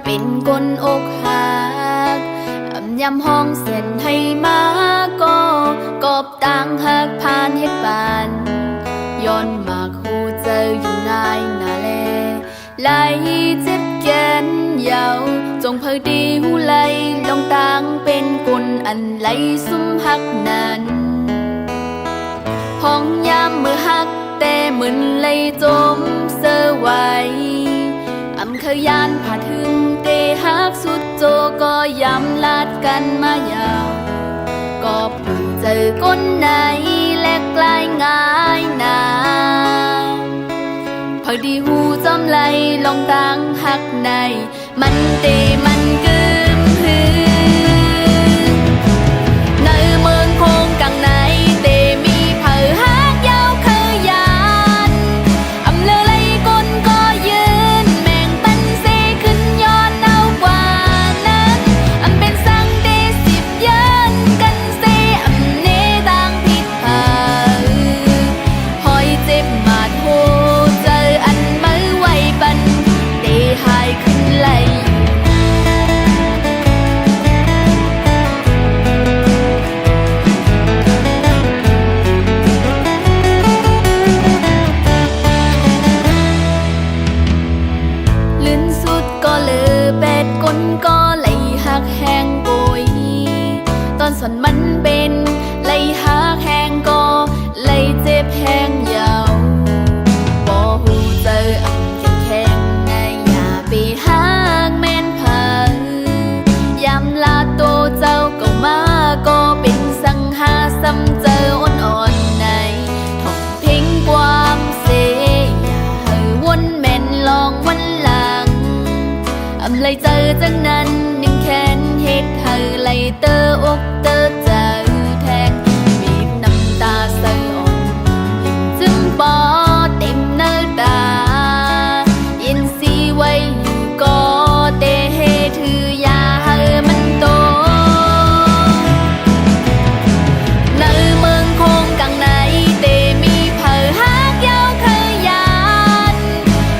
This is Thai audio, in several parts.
เป็นคนอกหักยำห้องเส้นให้มาก็กอบต่างหักผ่านให้ปานย้อนมาคู่เจออยู่นายนาแลไหลเจ็บแกนยาวจงเพอดีหูไหลลองต่างเป็นกุนอันไหลซุ่มหักนั้นห้องยามมือหักแต่มึนเลยจมเสื้อไว้เคยยานผ่าถึงเตหักสุดโจก็ย้ำลาดกันมายาวก็ผู้เจอคนไหนและกลายง่ายนาพอดีหูจอมไหลลองต่างหักในมันเตมันกึมหือในเมืองคงกังในเตมีเผอหักยาวเคยยานอำเลอไหลคนก็ยืนแมงปันเซขึ้นย้อนเอากว่านั้นอำเป็นสังเตสิบเยินกันเซอำเนต่างผิดพาหอยเจ็บมาดโหเจออันมือไว้ปันเตหายขึ้นไหลลื่นสุดก็เลือแปดก้นก็ไหลหักแห้งโกยตอนส่วนมันเป็นไหลหักแห้งก็ไหลเจ็บแห้งยาวบ่หูเจออันแข็งแข็งไงอย่าไปหักแม่นเผอยามลาโตเจ้าก็มาก็เป็นสังหาซ้ำเจออ่อนๆในท่องเพลงความเสียอย่าให้วนแม่นลองวันหลังอำเลยเจอจังนั้นยังแค้นเฮ็ดให้ไหลเตออกเตอใจแทงบีบน้ำตาใส่อ่อนจึงบ่เต็มเนื้อตายินสีไว้อยู่ก็เตเฮถือยาให้มันโตในเมืองคงกังในเตมีเผอหักยาวเคยยาน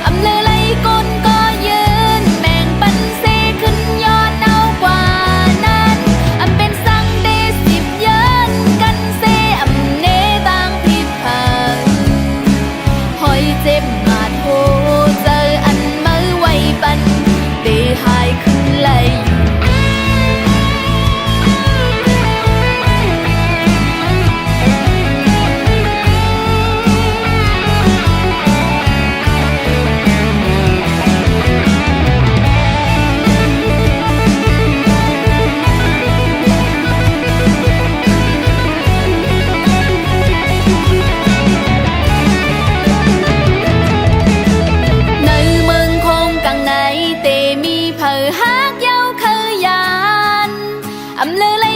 อำเลอไหลก้นก็ยืนแมงปันเซขึ้นย้อนเอากว่านั้นอำเป็นสังเดสิบเยินกันเซอำเนต่างผิดพาหอยเจ็บมาดโหเจออันมือไว้ปันเตหายขึ้นไหลในเมืองคงกังในเตมีเผอหักยาวเคยยานอำเลอไหล